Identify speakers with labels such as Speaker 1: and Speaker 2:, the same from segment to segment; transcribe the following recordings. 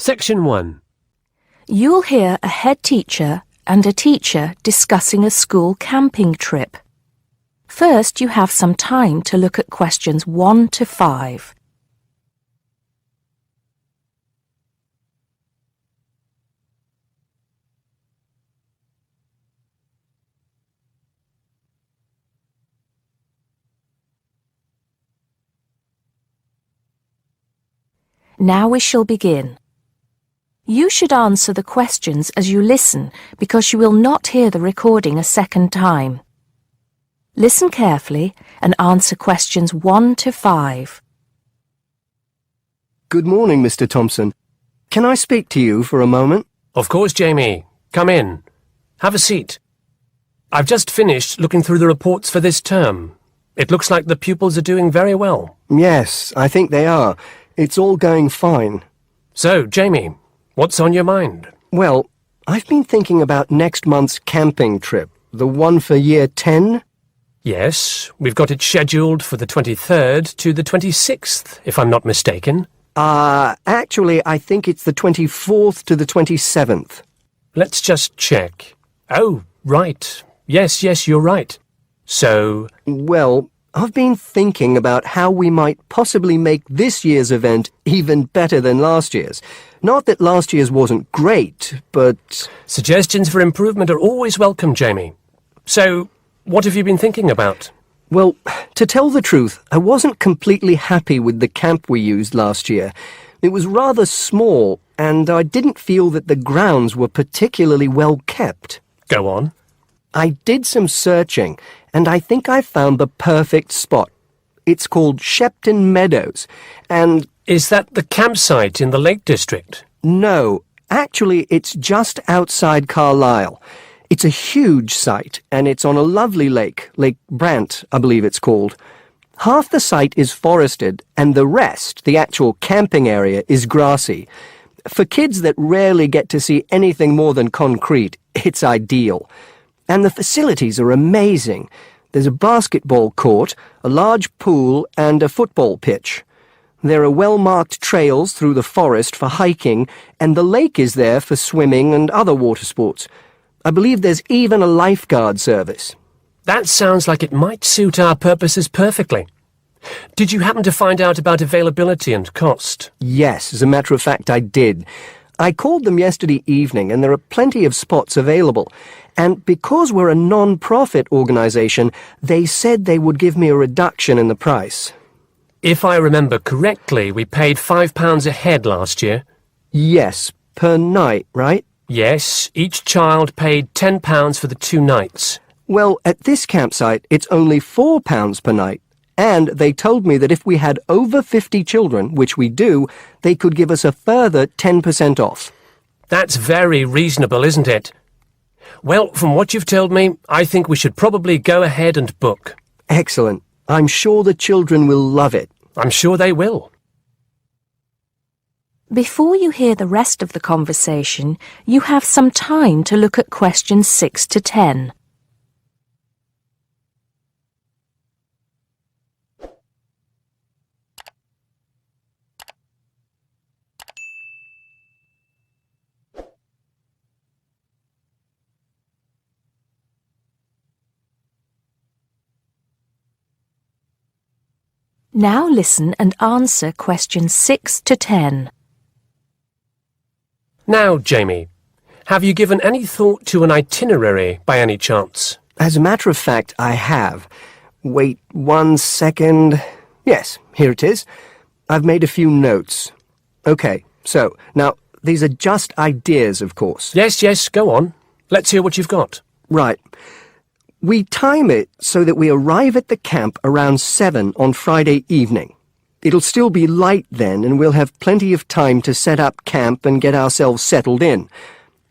Speaker 1: Section 1.
Speaker 2: You'll hear a head teacher and a teacher discussing a school camping trip. First, you have some time to look at questions 1 to 5. Now we shall begin. You should answer the questions as you listen because you will not hear the recording a second time. Listen carefully and answer questions 1 to 5.
Speaker 3: Good morning, Mr. Thompson. Can I speak to you for a moment?
Speaker 1: Of course, Jamie. Come in. Have a seat. I've just finished looking through the reports for this term. It looks like the pupils are doing very well.
Speaker 3: Yes, I think they are. It's all going fine.
Speaker 1: So, Jamie, what's on your mind?
Speaker 3: Well, I've been thinking about next month's camping trip, the one for Year 10.
Speaker 1: Yes, we've got it scheduled for the 23rd to the 26th, if I'm not mistaken.
Speaker 3: Actually, I think it's the 24th to the 27th.
Speaker 1: Let's just check. Oh, right. Yes, you're right. So...
Speaker 3: Well, I've been thinking about how we might possibly make this year's event even better than last year's. Not that last year's wasn't great, but...
Speaker 1: Suggestions for improvement are always welcome, Jamie. So, what have you been thinking about?
Speaker 3: Well, to tell the truth, I wasn't completely happy with the camp we used last year. It was rather small, and I didn't feel that the grounds were particularly well kept.
Speaker 1: Go on.
Speaker 3: I did some searching, and I think I found the perfect spot. It's called Shepton Meadows, and...
Speaker 1: Is that the campsite in the Lake District?
Speaker 3: No, actually it's just outside Carlisle. It's a huge site, and it's on a lovely lake, Lake Brant, I believe it's called. Half the site is forested, and the rest, the actual camping area, is grassy. For kids that rarely get to see anything more than concrete, it's ideal. And the facilities are amazing. There's a basketball court, a large pool, and a football pitch. There are well-marked trails through the forest for hiking, and the lake is there for swimming and other water sports. I believe there's even a lifeguard service.
Speaker 1: That sounds like it might suit our purposes perfectly. Did you happen to find out about availability and cost?
Speaker 3: Yes, as a matter of fact, I did. I called them yesterday evening, and there are plenty of spots available. And because we're a non-profit organisation, they said they would give me a reduction in the price.
Speaker 1: If I remember correctly, we paid £5 a head last year.
Speaker 3: Yes, per night, right?
Speaker 1: Yes, each child paid £10 for the 2 nights.
Speaker 3: Well, at this campsite, it's only £4 per night. And they told me that if we had over 50 children, which we do, they could give us a further 10% off.
Speaker 1: That's very reasonable, isn't it? Well, from what you've told me, I think we should probably go ahead and book.
Speaker 3: Excellent. I'm sure the children will love it.
Speaker 1: I'm sure they will.
Speaker 2: Before you hear the rest of the conversation, you have some time to look at questions 6 to 10. Now listen and answer questions 6 to 10.
Speaker 1: Now, Jamie, have you given any thought to an itinerary by any chance?
Speaker 3: As a matter of fact, I have. Wait 1 second. Yes, here it is. I've made a few notes. Okay, so, now, these are just ideas, of course.
Speaker 1: Yes, go on. Let's hear what you've got.
Speaker 3: Right. We time it so that we arrive at the camp around 7 on Friday evening. It'll still be light then, and we'll have plenty of time to set up camp and get ourselves settled in.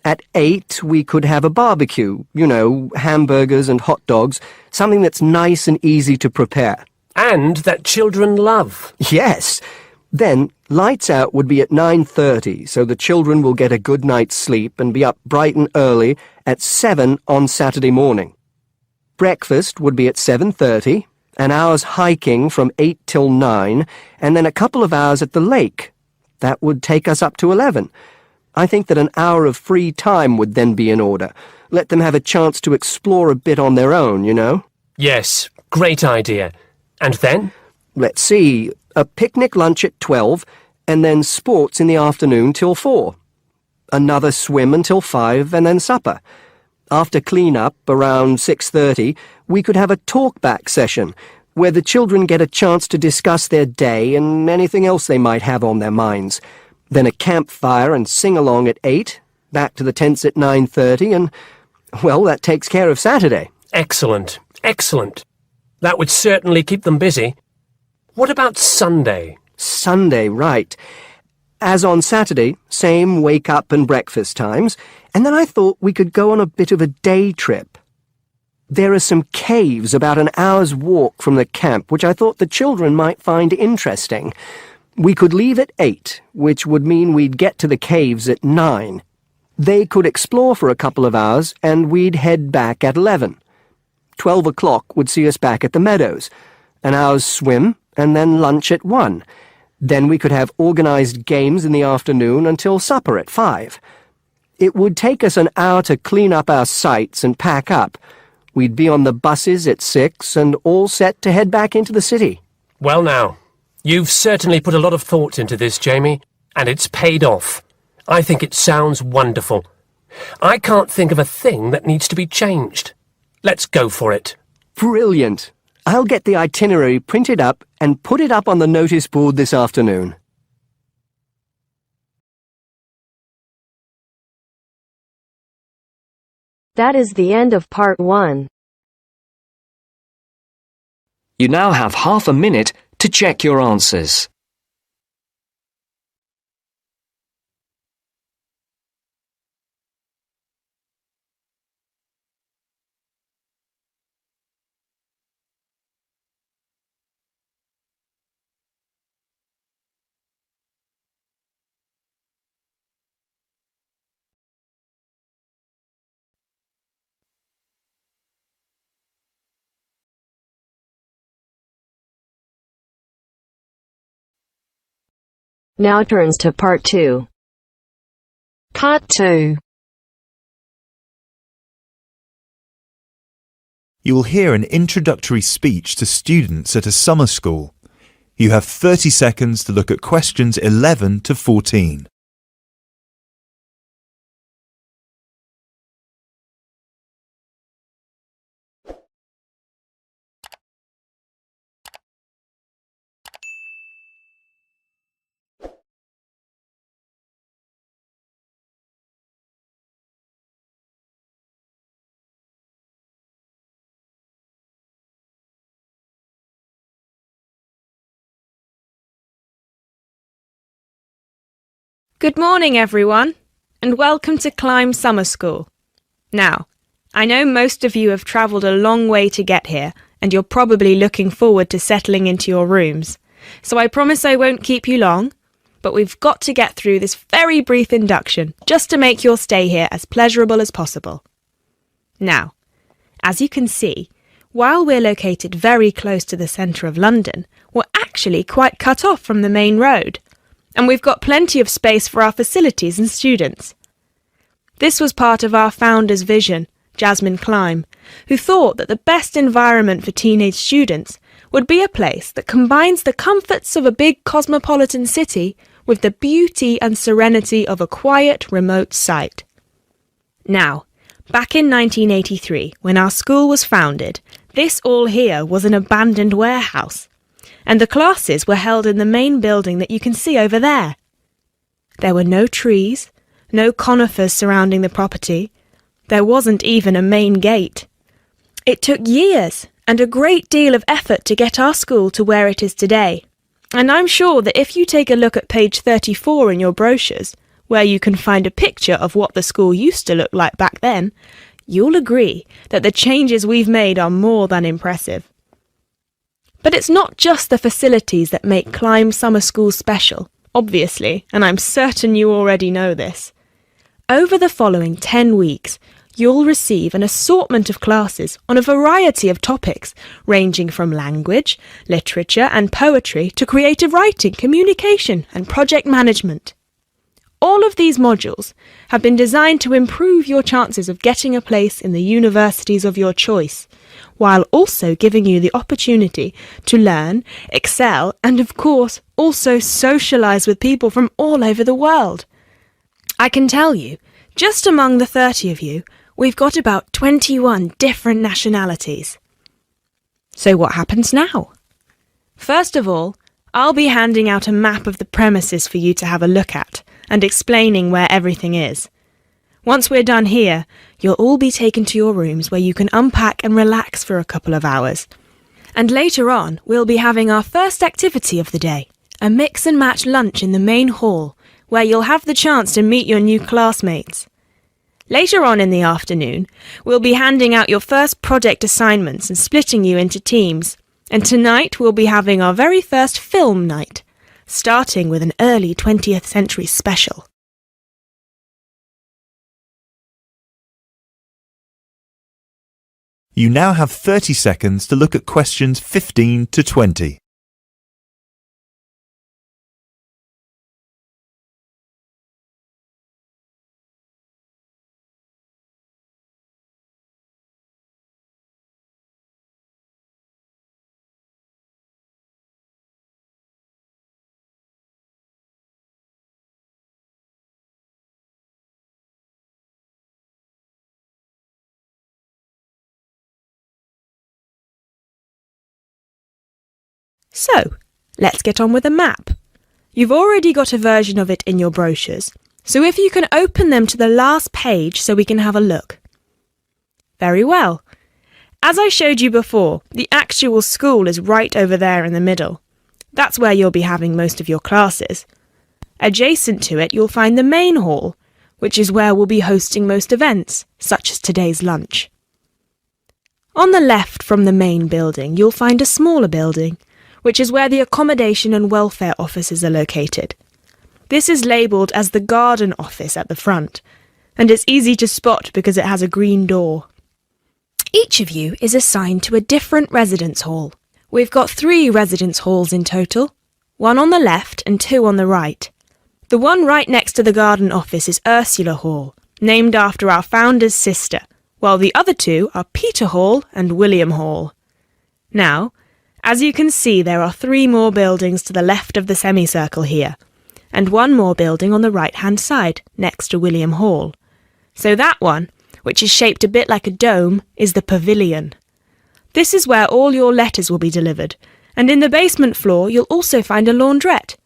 Speaker 3: At 8, we could have a barbecue, you know, hamburgers and hot dogs, something that's nice and easy to prepare.
Speaker 1: And that children love.
Speaker 3: Yes. Then, lights out would be at 9:30, so the children will get a good night's sleep and be up bright and early at 7 on Saturday morning. Breakfast would be at 7:30, an hour's hiking from 8 till 9, and then a couple of hours at the lake. That would take us up to 11. I think that an hour of free time would then be in order. Let them have a chance to explore a bit on their own, you know?
Speaker 1: Yes, great idea. And then?
Speaker 3: Let's see, a picnic lunch at 12, and then sports in the afternoon till 4. Another swim until 5, and then supper. After clean-up, around 6:30, we could have a talk-back session, where the children get a chance to discuss their day and anything else they might have on their minds. Then a campfire and sing-along at 8, back to the tents at 9:30, and, well, that takes care of Saturday.
Speaker 1: Excellent, excellent. That would certainly keep them busy. What about Sunday?
Speaker 3: Sunday, right. As on Saturday, same wake-up and breakfast times, and then I thought we could go on a bit of a day trip. There are some caves about an hour's walk from the camp, which I thought the children might find interesting. We could leave at 8, which would mean we'd get to the caves at 9. They could explore for a couple of hours, and we'd head back at 11. 12 o'clock would see us back at the meadows. An hour's swim, and then lunch at 1. Then we could have organised games in the afternoon until supper at 5. It would take us an hour to clean up our sites and pack up. We'd be on the buses at 6 and all set to head back into the city.
Speaker 1: Well now, you've certainly put a lot of thought into this, Jamie, and it's paid off. I think it sounds wonderful. I can't think of a thing that needs to be changed. Let's go for it.
Speaker 3: Brilliant. I'll get the itinerary printed up and put it up on the notice board this afternoon.
Speaker 4: That is the end of part 1.
Speaker 5: You now have half a minute to check your answers.
Speaker 4: Now turns to part 2. Part 2.
Speaker 6: You will hear an introductory speech to students at a summer school. You have 30 seconds to look at questions 11 to 14.
Speaker 7: Good morning, everyone, and welcome to Climb Summer School. Now, I know most of you have travelled a long way to get here, and you're probably looking forward to settling into your rooms. So I promise I won't keep you long, but we've got to get through this very brief induction just to make your stay here as pleasurable as possible. Now, as you can see, while we're located very close to the centre of London, we're actually quite cut off from the main road. And we've got plenty of space for our facilities and students. This was part of our founder's vision, Jasmine Climb, who thought that the best environment for teenage students would be a place that combines the comforts of a big cosmopolitan city with the beauty and serenity of a quiet, remote site. Now, back in 1983, when our school was founded, this all here was an abandoned warehouse, and the classes were held in the main building that you can see over there. There were no trees, no conifers surrounding the property. There wasn't even a main gate. It took years and a great deal of effort to get our school to where it is today. And I'm sure that if you take a look at page 34 in your brochures, where you can find a picture of what the school used to look like back then, you'll agree that the changes we've made are more than impressive. But it's not just the facilities that make Climb Summer School special, obviously, and I'm certain you already know this. Over the following 10 weeks, you'll receive an assortment of classes on a variety of topics, ranging from language, literature and poetry to creative writing, communication and project management. All of these modules have been designed to improve your chances of getting a place in the universities of your choice, while also giving you the opportunity to learn, excel, and of course, also socialise with people from all over the world. I can tell you, just among the 30 of you, we've got about 21 different nationalities. So what happens now? First of all, I'll be handing out a map of the premises for you to have a look at, and explaining where everything is. Once we're done here, you'll all be taken to your rooms where you can unpack and relax for a couple of hours. And later on, we'll be having our first activity of the day, a mix and match lunch in the main hall, where you'll have the chance to meet your new classmates. Later on in the afternoon, we'll be handing out your first project assignments and splitting you into teams. And tonight we'll be having our very first film night, starting with an early 20th century special.
Speaker 6: You now have 30 seconds to look at questions 15 to 20.
Speaker 7: So, let's get on with the map. You've already got a version of it in your brochures, so if you can open them to the last page so we can have a look. Very well. As I showed you before, the actual school is right over there in the middle. That's where you'll be having most of your classes. Adjacent to it, you'll find the main hall, which is where we'll be hosting most events, such as today's lunch. On the left from the main building, you'll find a smaller building, which is where the accommodation and welfare offices are located. This is labelled as the garden office at the front, and it's easy to spot because it has a green door. Each of you is assigned to a different residence hall. We've got 3 residence halls in total, 1 on the left and 2 on the right. The one right next to the garden office is Ursula Hall, named after our founder's sister, while the other 2 are Peter Hall and William Hall. Now, as you can see, there are 3 more buildings to the left of the semicircle here, and 1 more building on the right-hand side, next to William Hall. So that one, which is shaped a bit like a dome, is the pavilion. This is where all your letters will be delivered, and in the basement floor you'll also find a laundrette.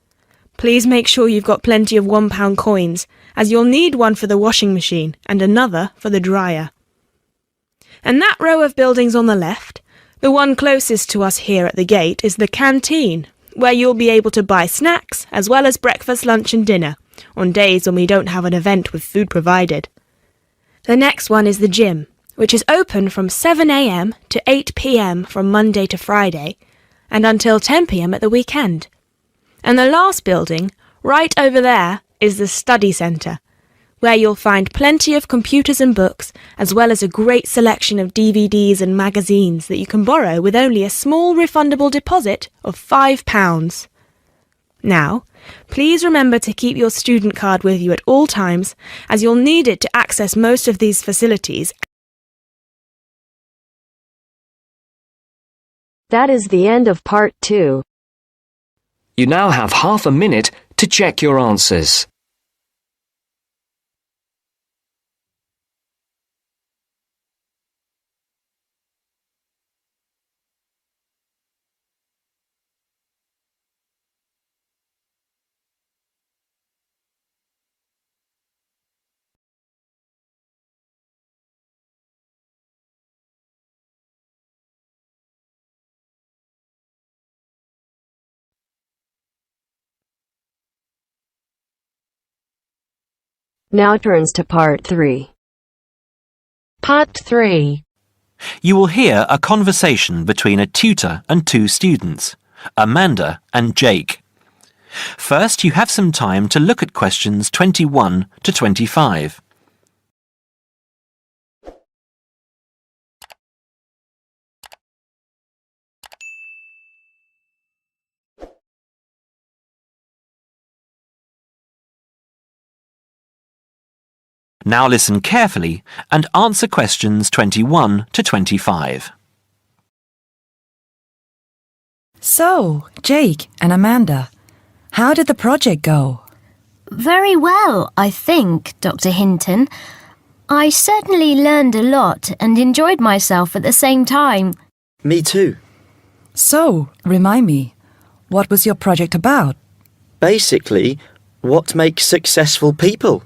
Speaker 7: Please make sure you've got plenty of £1 coins, as you'll need one for the washing machine and another for the dryer. And that row of buildings on the left, the one closest to us here at the gate, is the canteen, where you'll be able to buy snacks as well as breakfast, lunch and dinner, on days when we don't have an event with food provided. The next one is the gym, which is open from 7 a.m. to 8 p.m. from Monday to Friday, and until 10 p.m. at the weekend. And the last building, right over there, is the study centre, where you'll find plenty of computers and books, as well as a great selection of DVDs and magazines that you can borrow with only a small refundable deposit of £5. Now, please remember to keep your student card with you at all times, as you'll need it to access most of these facilities.
Speaker 4: That is the end of part 2.
Speaker 5: You now have half a minute to check your answers.
Speaker 4: Now turns to part 3. Part 3.
Speaker 8: You will hear a conversation between a tutor and 2 students, Amanda and Jake. First, you have some time to look at questions 21 to 25. Now listen carefully and answer questions 21 to 25.
Speaker 9: So, Jake and Amanda, how did the project go?
Speaker 10: Very well, I think, Dr. Hinton. I certainly learned a lot and enjoyed myself at the same time.
Speaker 11: Me too.
Speaker 9: So, remind me, what was your project about?
Speaker 11: Basically, what makes successful people?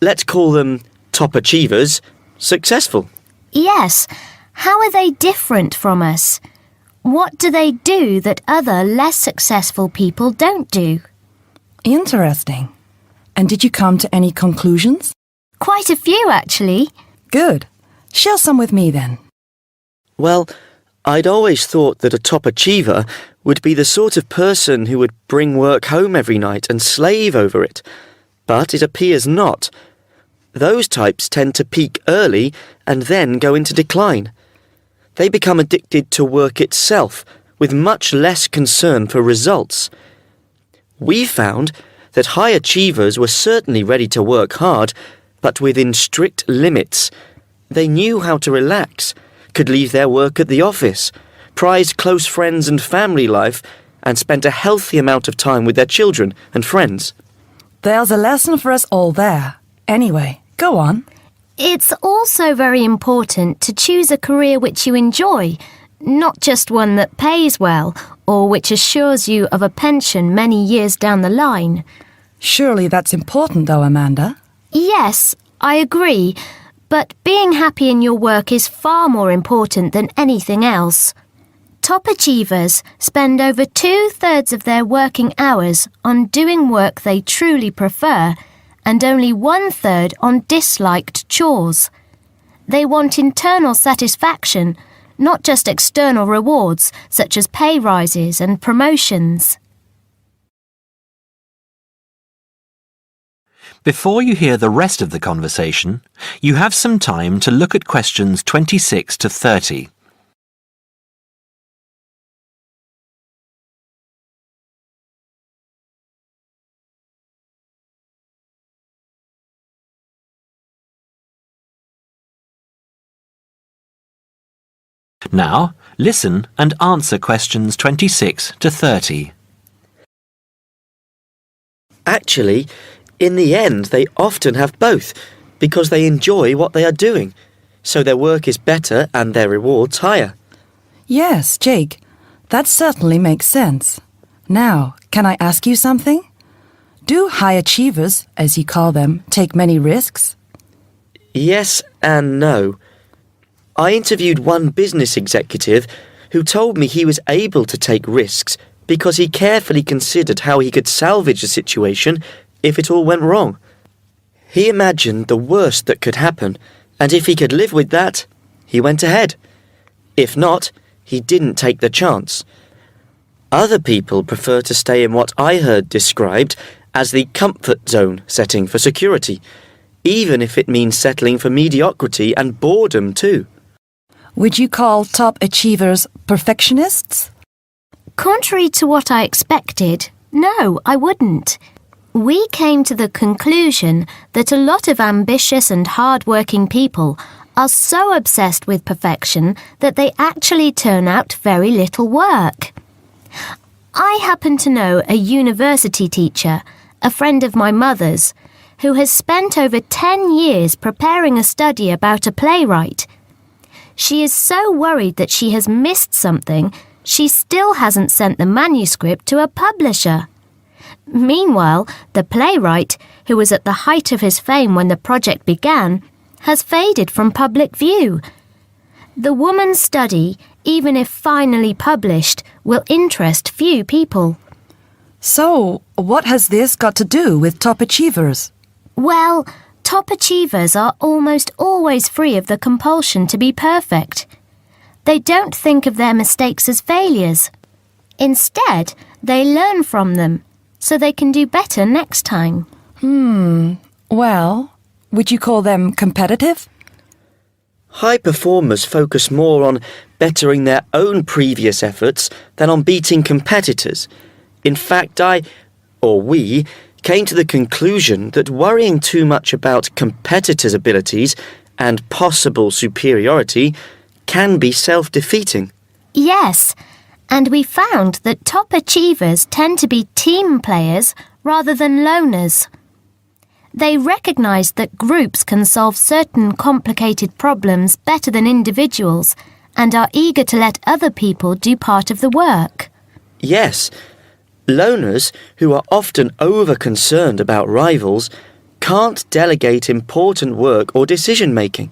Speaker 11: Let's call them top achievers successful.
Speaker 10: Yes, how are they different from us? What do they do that other less successful people don't do?
Speaker 9: Interesting. And did you come to any conclusions?
Speaker 10: Quite a few, actually.
Speaker 9: Good. Share some with me then.
Speaker 11: Well, I'd always thought that a top achiever would be the sort of person who would bring work home every night and slave over it. But it appears not. Those types tend to peak early and then go into decline. They become addicted to work itself, with much less concern for results. We found that high achievers were certainly ready to work hard, but within strict limits. They knew how to relax, could leave their work at the office, prized close friends and family life, and spent a healthy amount of time with their children and friends.
Speaker 9: There's a lesson for us all there. Anyway, go on.
Speaker 10: It's also very important to choose a career which you enjoy, not just one that pays well or which assures you of a pension many years down the line.
Speaker 9: Surely that's important though, Amanda.
Speaker 10: Yes, I agree, but being happy in your work is far more important than anything else. Top achievers spend over 2/3 of their working hours on doing work they truly prefer and only 1/3 on disliked chores. They want internal satisfaction, not just external rewards such as pay rises and promotions.
Speaker 8: Before you hear the rest of the conversation, you have some time to look at questions 26 to 30. Now, listen and answer questions 26 to 30.
Speaker 11: Actually, in the end, they often have both, because they enjoy what they are doing, so their work is better and their rewards higher.
Speaker 9: Yes, Jake, that certainly makes sense. Now, can I ask you something? Do high achievers, as you call them, take many risks?
Speaker 11: Yes and no. I interviewed one business executive who told me he was able to take risks because he carefully considered how he could salvage a situation if it all went wrong. He imagined the worst that could happen, and if he could live with that, he went ahead. If not, he didn't take the chance. Other people prefer to stay in what I heard described as the comfort zone setting for security, even if it means settling for mediocrity and boredom too.
Speaker 9: Would you call top achievers perfectionists?
Speaker 10: Contrary to what I expected, no, I wouldn't. We came to the conclusion that a lot of ambitious and hard-working people are so obsessed with perfection that they actually turn out very little work. I happen to know a university teacher, a friend of my mother's, who has spent over 10 years preparing a study about a playwright. She is so worried that she has missed something, she still hasn't sent the manuscript to a publisher. Meanwhile, the playwright, who was at the height of his fame when the project began, has faded from public view. The woman's study, even if finally published, will interest few people.
Speaker 9: So, what has this got to do with top achievers?
Speaker 10: Well, top achievers are almost always free of the compulsion to be perfect. They don't think of their mistakes as failures. Instead, they learn from them, so they can do better next time.
Speaker 9: Well, would you call them competitive?
Speaker 11: High performers focus more on bettering their own previous efforts than on beating competitors. In fact, we came to the conclusion that worrying too much about competitors' abilities and possible superiority can be self-defeating.
Speaker 10: Yes, and we found that top achievers tend to be team players rather than loners. They recognized that groups can solve certain complicated problems better than individuals and are eager to let other people do part of the work.
Speaker 11: Yes, loners, who are often over-concerned about rivals, can't delegate important work or decision-making.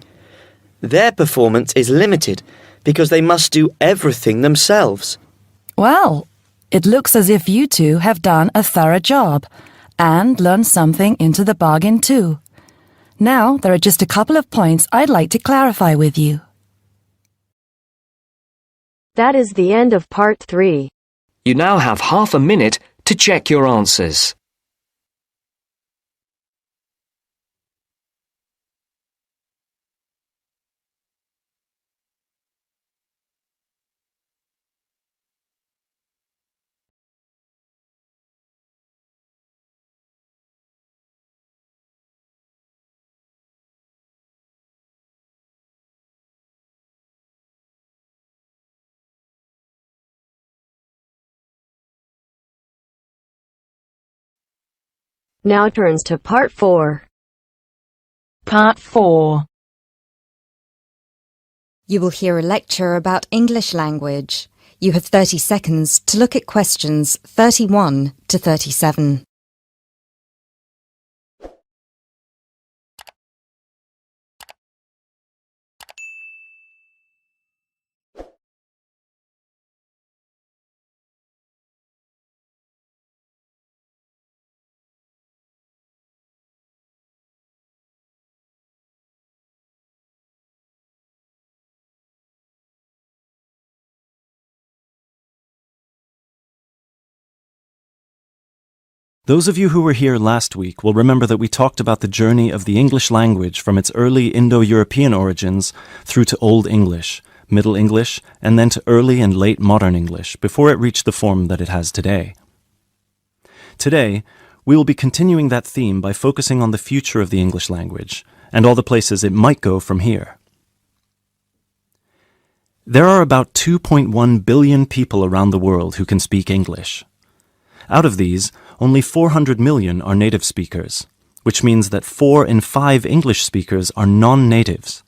Speaker 11: Their performance is limited because they must do everything themselves.
Speaker 9: Well, it looks as if you two have done a thorough job and learned something into the bargain too. Now, there are just a couple of points I'd like to clarify with you.
Speaker 4: That is the end of part 3.
Speaker 5: You now have half a minute to check your answers.
Speaker 4: Now turns to part 4.
Speaker 12: Part 4.
Speaker 13: You will hear a lecture about English language. You have 30 seconds to look at questions 31 to 37.
Speaker 8: Those of you who were here last week will remember that we talked about the journey of the English language from its early Indo-European origins through to Old English, Middle English, and then to early and late modern English before it reached the form that it has today. Today, we will be continuing that theme by focusing on the future of the English language and all the places it might go from here. There are about 2.1 billion people around the world who can speak English. Out of these, only 400 million are native speakers, which means that 4 in 5 English speakers are non-natives.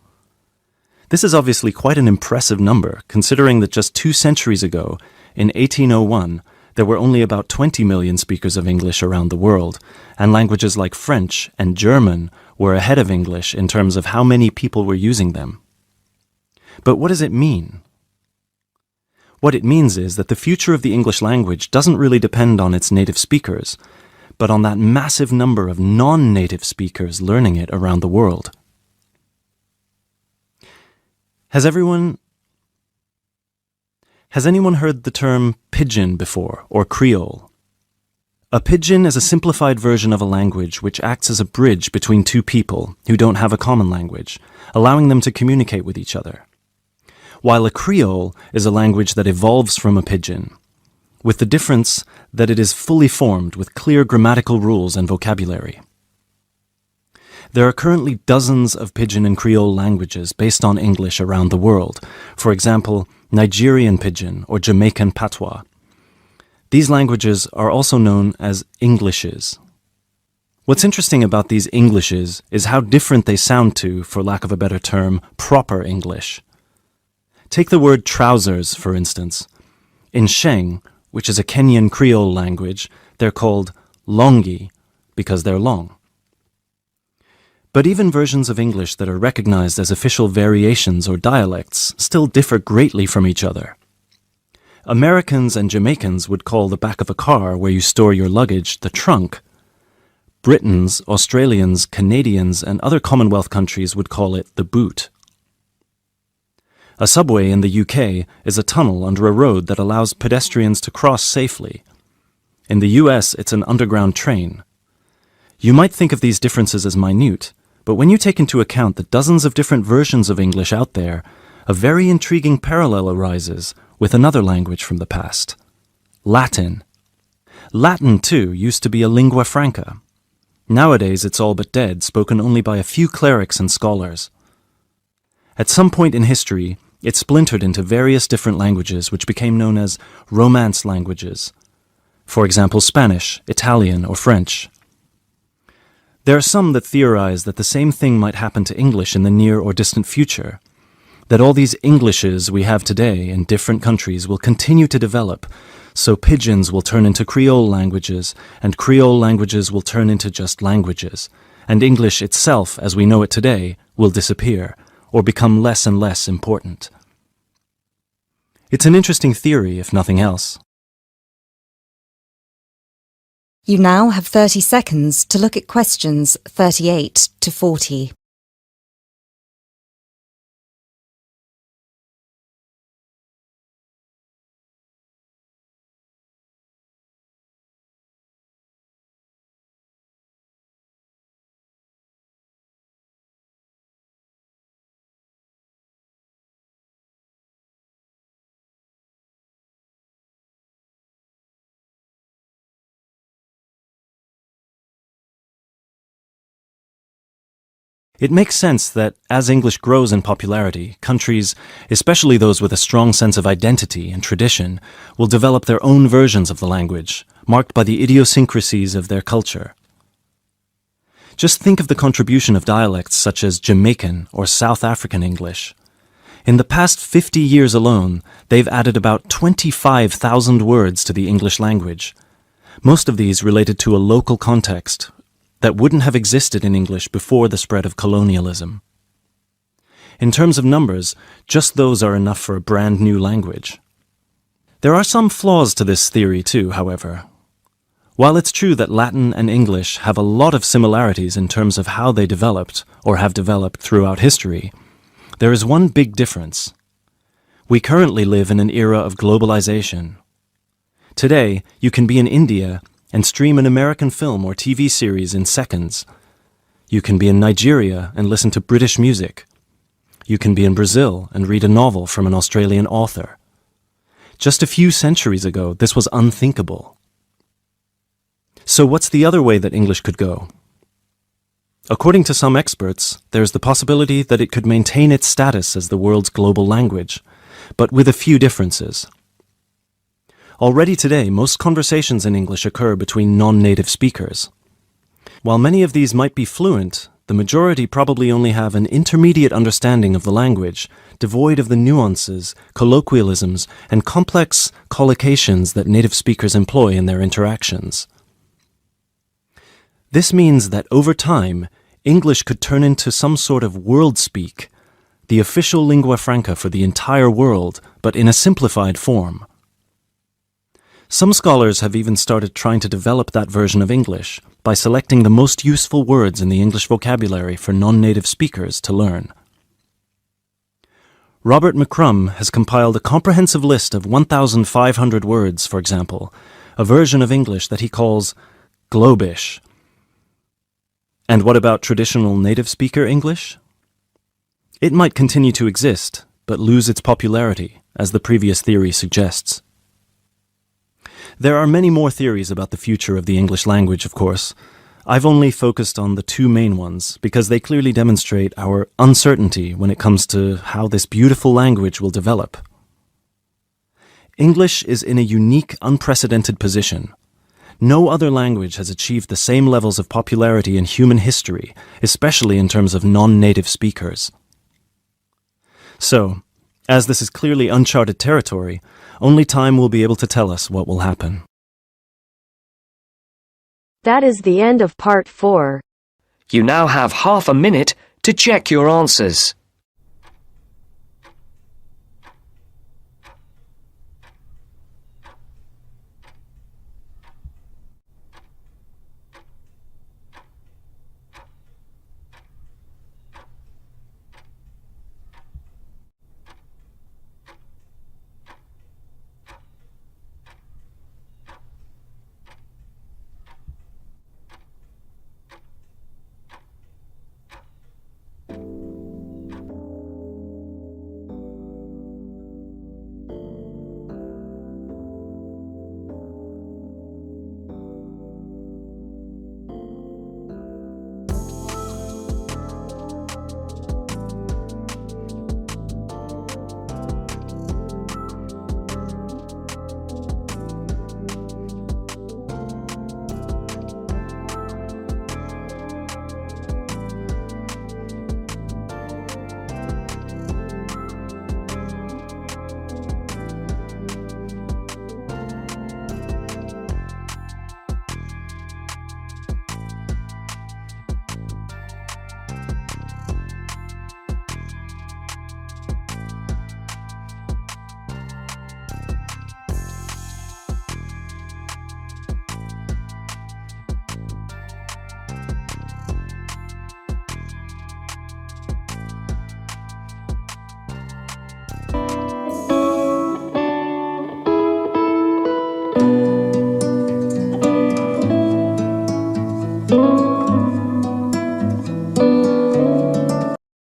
Speaker 8: This is obviously quite an impressive number, considering that just 2 centuries ago, in 1801, there were only about 20 million speakers of English around the world, and languages like French and German were ahead of English in terms of how many people were using them. But what does it mean? What it means is that the future of the English language doesn't really depend on its native speakers, but on that massive number of non-native speakers learning it around the world. Has anyone heard the term pidgin before, or Creole? A pidgin is a simplified version of a language which acts as a bridge between two people who don't have a common language, allowing them to communicate with each other. While a Creole is a language that evolves from a pidgin, with the difference that it is fully formed with clear grammatical rules and vocabulary. There are currently dozens of Pidgin and Creole languages based on English around the world, for example, Nigerian Pidgin or Jamaican Patois. These languages are also known as Englishes. What's interesting about these Englishes is how different they sound to, for lack of a better term, proper English. Take the word trousers, for instance. In Sheng, which is a Kenyan Creole language, they're called longi because they're long. But even versions of English that are recognized as official variations or dialects still differ greatly from each other. Americans and Jamaicans would call the back of a car where you store your luggage the trunk. Britons, Australians, Canadians, and other Commonwealth countries would call it the boot. A subway in the UK is a tunnel under a road that allows pedestrians to cross safely. In the US, it's an underground train. You might think of these differences as minute, but when you take into account the dozens of different versions of English out there, a very intriguing parallel arises with another language from the past, Latin. Latin, too, used to be a lingua franca. Nowadays it's all but dead, spoken only by a few clerics and scholars. At some point in history, it splintered into various different languages which became known as Romance languages. For example, Spanish, Italian, or French. There are some that theorize that the same thing might happen to English in the near or distant future, that all these Englishes we have today in different countries will continue to develop, so pidgins will turn into Creole languages, and Creole languages will turn into just languages, and English itself, as we know it today, will disappear, or become less and less important. It's an interesting theory, if nothing else.
Speaker 13: You now have 30 seconds to look at questions 38 to 40.
Speaker 8: It makes sense that as English grows in popularity, countries, especially those with a strong sense of identity and tradition, will develop their own versions of the language, marked by the idiosyncrasies of their culture. Just think of the contribution of dialects such as Jamaican or South African English. In the past 50 years alone, they've added about 25,000 words to the English language. Most of these related to a local context that wouldn't have existed in English before the spread of colonialism. In terms of numbers, just those are enough for a brand new language. There are some flaws to this theory too, however. While it's true that Latin and English have a lot of similarities in terms of how they developed, or have developed throughout history, there is one big difference. We currently live in an era of globalization. Today, you can be in India and stream an American film or TV series in seconds. You can be in Nigeria and listen to British music. You can be in Brazil and read a novel from an Australian author. Just a few centuries ago, this was unthinkable. So what's the other way that English could go? According to some experts, there's the possibility that it could maintain its status as the world's global language, but with a few differences. Already today, most conversations in English occur between non-native speakers. While many of these might be fluent, the majority probably only have an intermediate understanding of the language, devoid of the nuances, colloquialisms, and complex collocations that native speakers employ in their interactions. This means that over time, English could turn into some sort of world speak, the official lingua franca for the entire world, but in a simplified form. Some scholars have even started trying to develop that version of English by selecting the most useful words in the English vocabulary for non-native speakers to learn. Robert McCrum has compiled a comprehensive list of 1,500 words, for example, a version of English that he calls Globish. And what about traditional native speaker English? It might continue to exist, but lose its popularity, as the previous theory suggests. There are many more theories about the future of the English language, of course. I've only focused on the two main ones because they clearly demonstrate our uncertainty when it comes to how this beautiful language will develop. English is in a unique, unprecedented position. No other language has achieved the same levels of popularity in human history, especially in terms of non-native speakers. So, as this is clearly uncharted territory, only time will be able to tell us what will happen.
Speaker 4: That is the end of part 4.
Speaker 5: You now have half a minute to check your answers.
Speaker 10: Thank you.